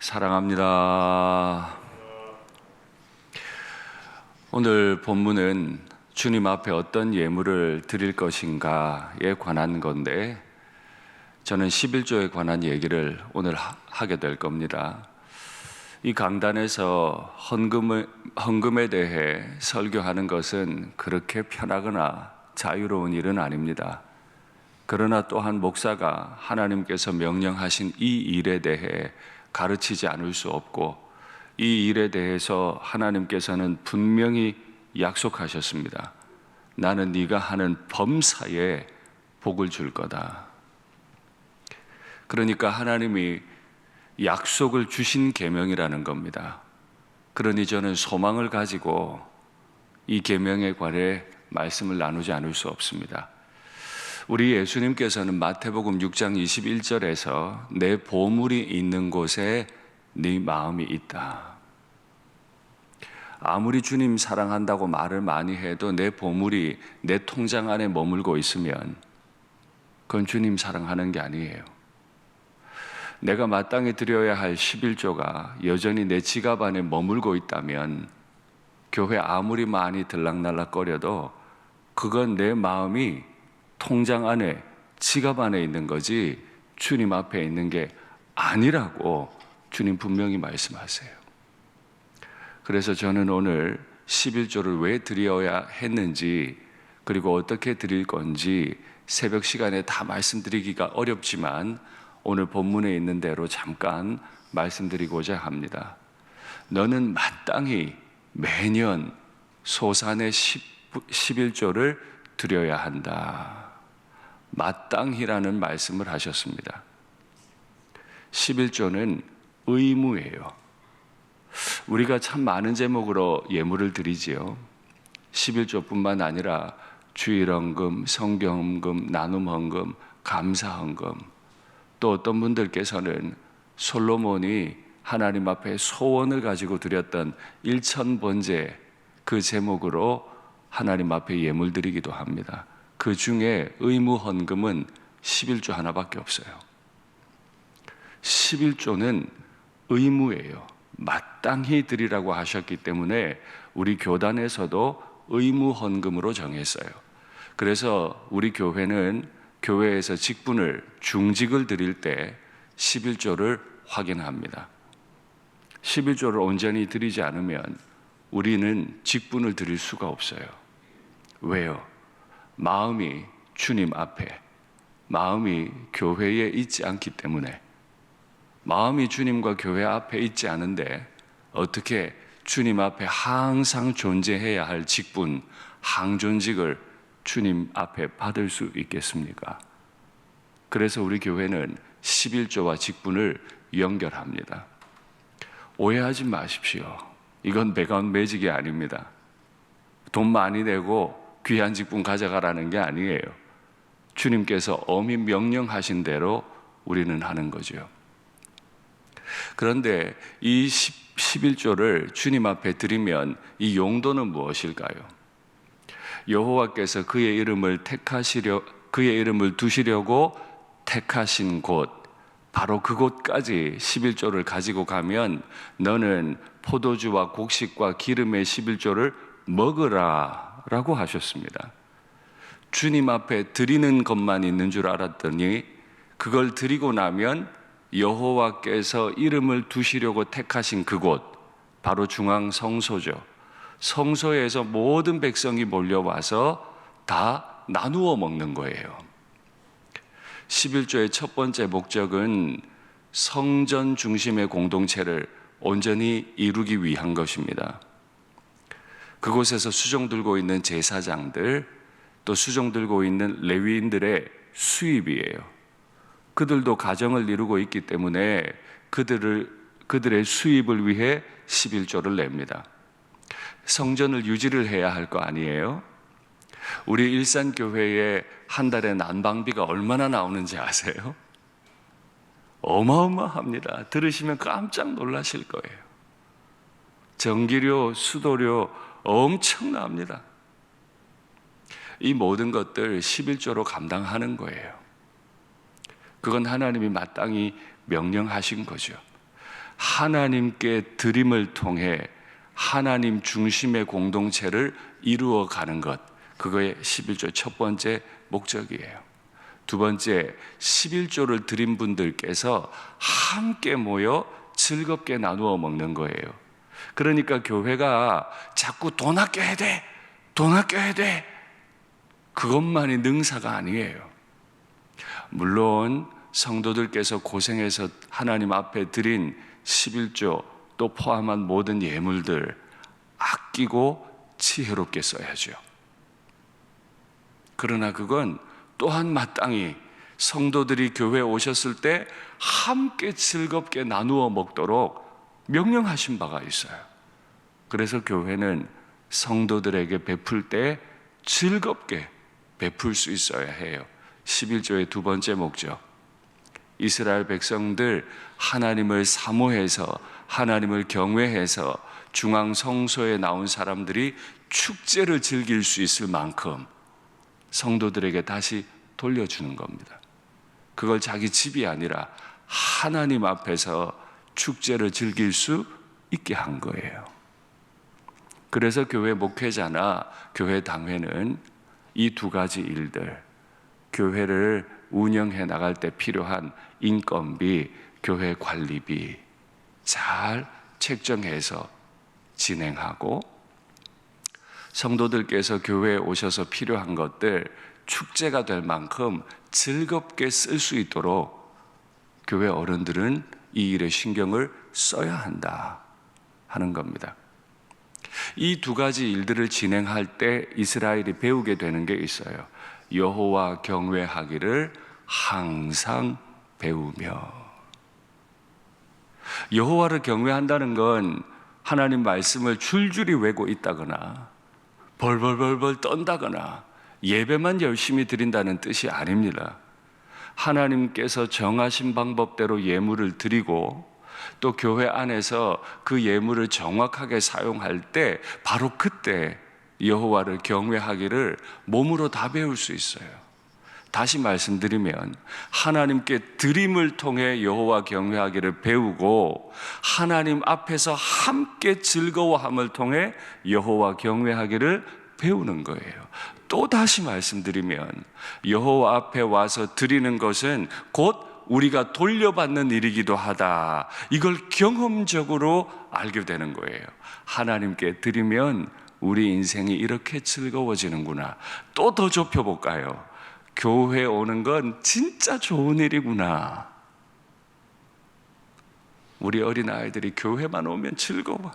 사랑합니다. 오늘 본문은 주님 앞에 어떤 예물을 드릴 것인가에 관한 건데, 저는 11조에 관한 얘기를 오늘 하게 될 겁니다. 이 강단에서 헌금에 대해 설교하는 것은 그렇게 편하거나 자유로운 일은 아닙니다. 그러나 또한 목사가 하나님께서 명령하신 이 일에 대해 가르치지 않을 수 없고, 이 일에 대해서 하나님께서는 분명히 약속하셨습니다. 나는 네가 하는 범사에 복을 줄 거다. 그러니까 하나님이 약속을 주신 계명이라는 겁니다. 그러니 저는 소망을 가지고 이 계명에 관해 말씀을 나누지 않을 수 없습니다. 우리 예수님께서는 마태복음 6장 21절에서 내 보물이 있는 곳에 네 마음이 있다. 아무리 주님 사랑한다고 말을 많이 해도 내 보물이 내 통장 안에 머물고 있으면 그건 주님 사랑하는 게 아니에요. 내가 마땅히 드려야 할 11조가 여전히 내 지갑 안에 머물고 있다면 교회 아무리 많이 들락날락거려도 그건 내 마음이 통장 안에, 지갑 안에 있는 거지 주님 앞에 있는 게 아니라고 주님 분명히 말씀하세요. 그래서 저는 오늘 11조를 왜 드려야 했는지, 그리고 어떻게 드릴 건지 새벽 시간에 다 말씀드리기가 어렵지만 오늘 본문에 있는 대로 잠깐 말씀드리고자 합니다. 너는 마땅히 매년 소산의 11조를 드려야 한다. 마땅히라는 말씀을 하셨습니다. 11조는 의무예요. 우리가 참 많은 제목으로 예물을 드리지요. 11조뿐만 아니라 주일헌금, 성경헌금, 나눔헌금, 감사헌금, 또 어떤 분들께서는 솔로몬이 하나님 앞에 소원을 가지고 드렸던 일천번제, 그 제목으로 하나님 앞에 예물 드리기도 합니다. 그 중에 의무 헌금은 11조 하나밖에 없어요. 11조는 의무예요. 마땅히 드리라고 하셨기 때문에 우리 교단에서도 의무 헌금으로 정했어요. 그래서 우리 교회는 교회에서 직분을, 중직을 드릴 때 11조를 확인합니다. 11조를 온전히 드리지 않으면 우리는 직분을 드릴 수가 없어요. 왜요? 마음이 주님 앞에, 마음이 교회에 있지 않기 때문에. 마음이 주님과 교회 앞에 있지 않은데 어떻게 주님 앞에 항상 존재해야 할 직분, 항존직을 주님 앞에 받을 수 있겠습니까? 그래서 우리 교회는 11조와 직분을 연결합니다. 오해하지 마십시오. 이건 매직이 아닙니다. 돈 많이 내고 귀한 직분 가져가라는 게 아니에요. 주님께서 엄히 명령하신 대로 우리는 하는 거죠. 그런데 이 11조를 주님 앞에 드리면 이 용도는 무엇일까요? 여호와께서 그의 이름을 두시려고 택하신 곳, 바로 그곳까지 11조를 가지고 가면 너는 포도주와 곡식과 기름의 11조를 먹으라 라고 하셨습니다. 주님 앞에 드리는 것만 있는 줄 알았더니 그걸 드리고 나면 여호와께서 이름을 두시려고 택하신 그곳, 바로 중앙 성소죠. 성소에서 모든 백성이 몰려와서 다 나누어 먹는 거예요. 11조의 첫 번째 목적은 성전 중심의 공동체를 온전히 이루기 위한 것입니다. 그곳에서 수종 들고 있는 제사장들, 또 수종 들고 있는 레위인들의 수입이에요. 그들도 가정을 이루고 있기 때문에 그들의 수입을 위해 11조를 냅니다. 성전을 유지를 해야 할 거 아니에요? 우리 일산교회에 한 달에 난방비가 얼마나 나오는지 아세요? 어마어마합니다. 들으시면 깜짝 놀라실 거예요. 전기료, 수도료 엄청납니다. 이 모든 것들 11조로 감당하는 거예요. 그건 하나님이 마땅히 명령하신 거죠. 하나님께 드림을 통해 하나님 중심의 공동체를 이루어가는 것, 그거의 11조 첫 번째 목적이에요. 두 번째, 11조를 드린 분들께서 함께 모여 즐겁게 나누어 먹는 거예요. 그러니까 교회가 자꾸 돈 아껴야 돼, 돈 아껴야 돼, 그것만이 능사가 아니에요. 물론 성도들께서 고생해서 하나님 앞에 드린 11조 또 포함한 모든 예물들 아끼고 지혜롭게 써야죠. 그러나 그건 또한 마땅히 성도들이 교회에 오셨을 때 함께 즐겁게 나누어 먹도록 명령하신 바가 있어요. 그래서 교회는 성도들에게 베풀 때 즐겁게 베풀 수 있어야 해요. 11조의 두 번째 목적, 이스라엘 백성들 하나님을 사모해서 하나님을 경외해서 중앙 성소에 나온 사람들이 축제를 즐길 수 있을 만큼 성도들에게 다시 돌려주는 겁니다. 그걸 자기 집이 아니라 하나님 앞에서 축제를 즐길 수 있게 한 거예요. 그래서 교회 목회자나 교회 당회는 이 두 가지 일들, 교회를 운영해 나갈 때 필요한 인건비, 교회 관리비 잘 책정해서 진행하고, 성도들께서 교회에 오셔서 필요한 것들 축제가 될 만큼 즐겁게 쓸 수 있도록 교회 어른들은 이 일에 신경을 써야 한다 하는 겁니다. 이 두 가지 일들을 진행할 때 이스라엘이 배우게 되는 게 있어요. 여호와 경외하기를 항상 배우며. 여호와를 경외한다는 건 하나님 말씀을 줄줄이 외고 있다거나 벌벌벌벌 떤다거나 예배만 열심히 드린다는 뜻이 아닙니다. 하나님께서 정하신 방법대로 예물을 드리고 또 교회 안에서 그 예물을 정확하게 사용할 때 바로 그때 여호와를 경외하기를 몸으로 다 배울 수 있어요. 다시 말씀드리면 하나님께 드림을 통해 여호와 경외하기를 배우고 하나님 앞에서 함께 즐거워함을 통해 여호와 경외하기를 배우는 거예요. 또 다시 말씀드리면 여호와 앞에 와서 드리는 것은 곧 우리가 돌려받는 일이기도 하다. 이걸 경험적으로 알게 되는 거예요. 하나님께 드리면 우리 인생이 이렇게 즐거워지는구나. 또 더 좁혀볼까요? 교회 오는 건 진짜 좋은 일이구나. 우리 어린아이들이 교회만 오면 즐거워.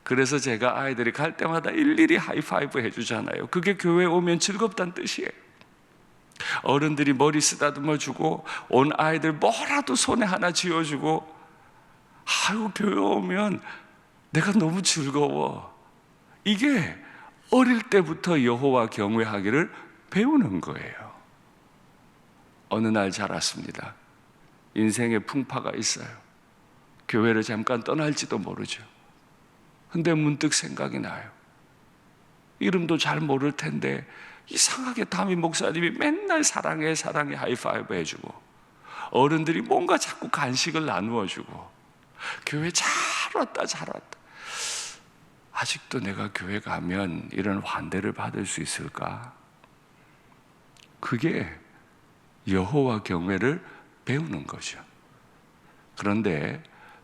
그래서 제가 아이들이 갈 때마다 일일이 하이파이브 해주잖아요. 그게 교회 오면 즐겁다는 뜻이에요. 어른들이 머리 쓰다듬어 주고 온 아이들 뭐라도 손에 하나 쥐어주고, 아유 교회 오면 내가 너무 즐거워. 이게 어릴 때부터 여호와 경외하기를 배우는 거예요. 어느 날 자랐습니다. 인생에 풍파가 있어요. 교회를 잠깐 떠날지도 모르죠. 근데 문득 생각이 나요. 이름도 잘 모를 텐데 이상하게 담임 목사님이 맨날 사랑해 사랑해 하이파이브 해주고 어른들이 뭔가 자꾸 간식을 나누어주고 교회 잘 왔다 잘 왔다. 아직도 내가 교회 가면 이런 환대를 받을 수 있을까? 그게 여호와 경외를 배우는 거죠. 그런데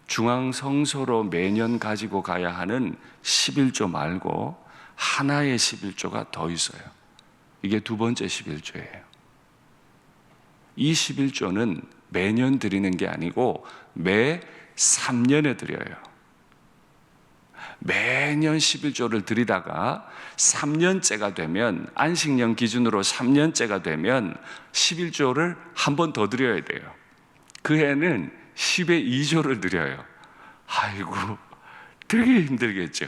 중앙성소로 매년 가지고 가야 하는 11조 말고 하나의 11조가 더 있어요. 이게 두 번째 11조예요. 이 11조는 매년 드리는 게 아니고 매 3년에 드려요. 매년 11조를 드리다가 3년째가 되면, 안식년 기준으로 3년째가 되면 11조를 한 번 더 드려야 돼요. 그 해는 10의 2조를 드려요. 아이고 되게 힘들겠죠.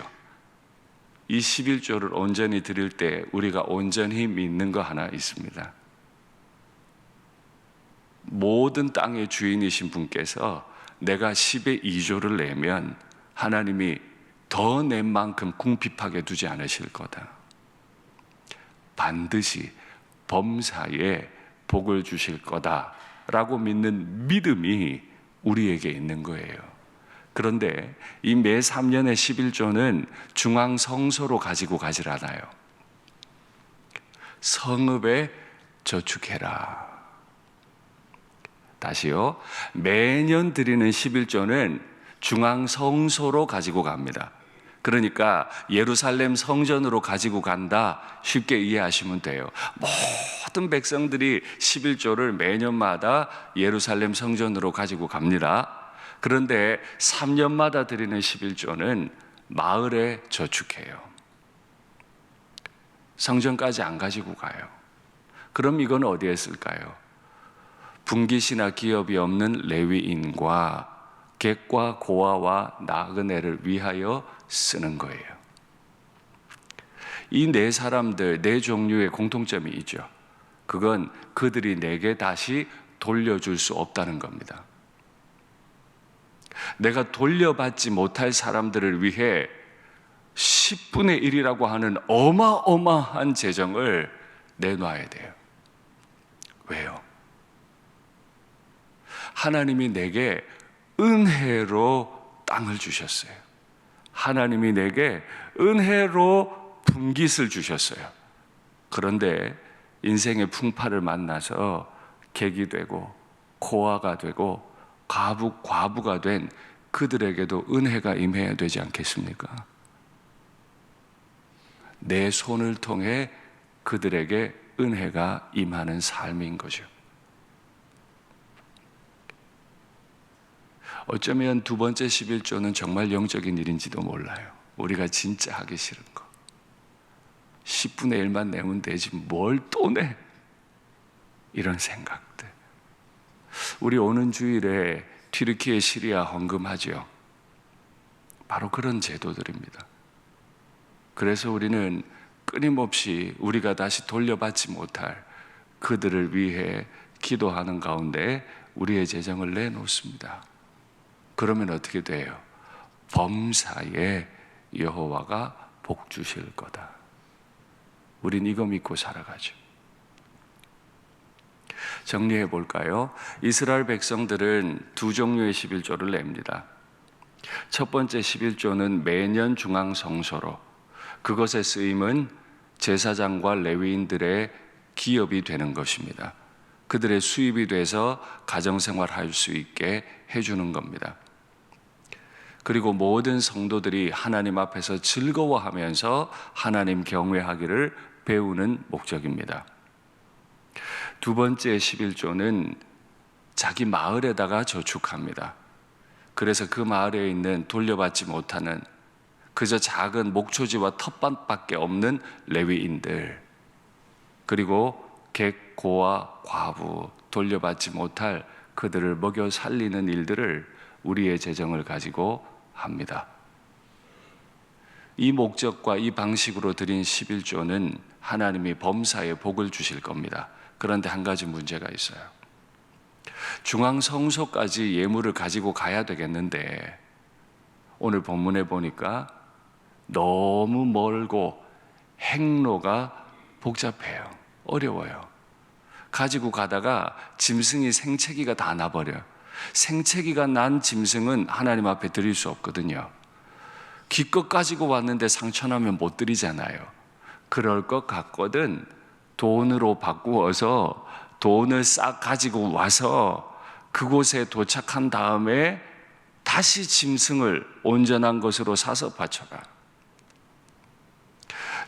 이 11조를 온전히 드릴 때 우리가 온전히 믿는 거 하나 있습니다. 모든 땅의 주인이신 분께서 내가 10의 2조를 내면 하나님이 더 낸 만큼 궁핍하게 두지 않으실 거다. 반드시 범사에 복을 주실 거다라고 믿는 믿음이 우리에게 있는 거예요. 그런데 이 매 3년의 11조는 중앙 성소로 가지고 가질 않아요. 성읍에 저축해라. 다시요. 매년 드리는 11조는 중앙 성소로 가지고 갑니다. 그러니까 예루살렘 성전으로 가지고 간다, 쉽게 이해하시면 돼요. 모든 백성들이 11조를 매년마다 예루살렘 성전으로 가지고 갑니다. 그런데 3년마다 드리는 11조는 마을에 저축해요. 성전까지 안 가지고 가요. 그럼 이건 어디에 쓸까요? 분깃이나 기업이 없는 레위인과 객과 고아와 나그네를 위하여 쓰는 거예요. 이 네 사람들, 네 종류의 공통점이 있죠. 그건 그들이 내게 다시 돌려줄 수 없다는 겁니다. 내가 돌려받지 못할 사람들을 위해 10분의 1이라고 하는 어마어마한 재정을 내놔야 돼요. 왜요? 하나님이 내게 은혜로 땅을 주셨어요. 하나님이 내게 은혜로 분깃을 주셨어요. 그런데 인생의 풍파를 만나서 객이 되고 고아가 되고 과부가 된 그들에게도 은혜가 임해야 되지 않겠습니까? 내 손을 통해 그들에게 은혜가 임하는 삶인 거죠. 어쩌면 두 번째 11조는 정말 영적인 일인지도 몰라요. 우리가 진짜 하기 싫은 거. 10분의 1만 내면 되지 뭘 또 내? 이런 생각들. 우리 오는 주일에 튀르키예 시리아 헌금하죠. 바로 그런 제도들입니다. 그래서 우리는 끊임없이 우리가 다시 돌려받지 못할 그들을 위해 기도하는 가운데 우리의 재정을 내놓습니다. 그러면 어떻게 돼요? 범사에 여호와가 복 주실 거다. 우린 이거 믿고 살아가죠. 정리해 볼까요? 이스라엘 백성들은 두 종류의 11조를 냅니다. 첫 번째 11조는 매년 중앙 성소로, 그것의 쓰임은 제사장과 레위인들의 기업이 되는 것입니다. 그들의 수입이 돼서 가정생활할 수 있게 해주는 겁니다. 그리고 모든 성도들이 하나님 앞에서 즐거워하면서 하나님 경외하기를 배우는 목적입니다. 두 번째 11조는 자기 마을에다가 저축합니다. 그래서 그 마을에 있는 돌려받지 못하는 그저 작은 목초지와 텃밭밖에 없는 레위인들, 그리고 객, 고아, 과부, 돌려받지 못할 그들을 먹여 살리는 일들을 우리의 재정을 가지고 합니다. 이 목적과 이 방식으로 드린 11조는 하나님이 범사에 복을 주실 겁니다. 그런데 한 가지 문제가 있어요. 중앙 성소까지 예물을 가지고 가야 되겠는데 오늘 본문에 보니까 너무 멀고 행로가 복잡해요. 어려워요. 가지고 가다가 짐승이 생채기가 다 나버려요. 생채기가 난 짐승은 하나님 앞에 드릴 수 없거든요. 기껏 가지고 왔는데 상처나면 못 드리잖아요. 그럴 것 같거든 돈으로 바꾸어서 돈을 싹 가지고 와서 그곳에 도착한 다음에 다시 짐승을 온전한 것으로 사서 바쳐라.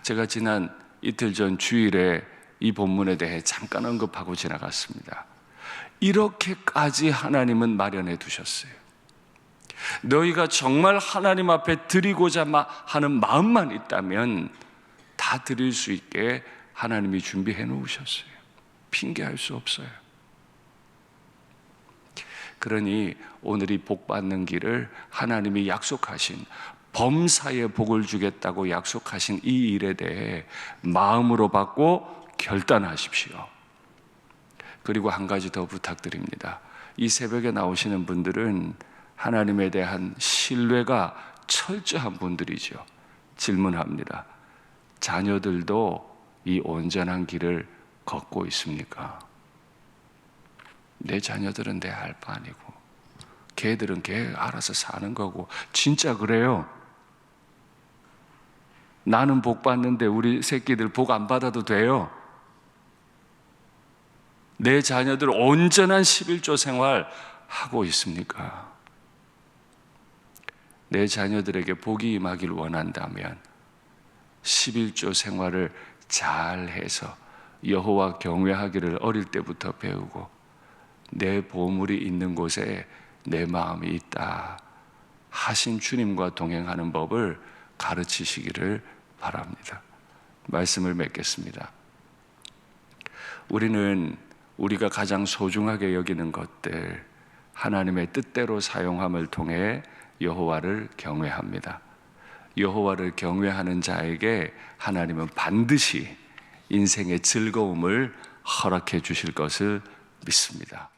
제가 지난 이틀 전 주일에 이 본문에 대해 잠깐 언급하고 지나갔습니다. 이렇게까지 하나님은 마련해 두셨어요. 너희가 정말 하나님 앞에 드리고자 하는 마음만 있다면 다 드릴 수 있게 하나님이 준비해 놓으셨어요. 핑계할 수 없어요. 그러니 오늘 이 복 받는 길을 하나님이 약속하신 범사에 복을 주겠다고 약속하신 이 일에 대해 마음으로 받고 결단하십시오. 그리고 한 가지 더 부탁드립니다. 이 새벽에 나오시는 분들은 하나님에 대한 신뢰가 철저한 분들이죠. 질문합니다. 자녀들도 이 온전한 길을 걷고 있습니까? 내 자녀들은 내 알 바 아니고 개들은 개 알아서 사는 거고. 진짜 그래요. 나는 복 받는데 우리 새끼들 복 안 받아도 돼요. 내 자녀들 온전한 11조 생활 하고 있습니까? 내 자녀들에게 복이 임하길 원한다면 11조 생활을 잘 해서 여호와 경외하기를 어릴 때부터 배우고 내 보물이 있는 곳에 내 마음이 있다 하신 주님과 동행하는 법을 가르치시기를 바랍니다. 말씀을 맺겠습니다. 우리는 우리가 가장 소중하게 여기는 것들 하나님의 뜻대로 사용함을 통해 여호와를 경외합니다. 여호와를 경외하는 자에게 하나님은 반드시 인생의 즐거움을 허락해 주실 것을 믿습니다.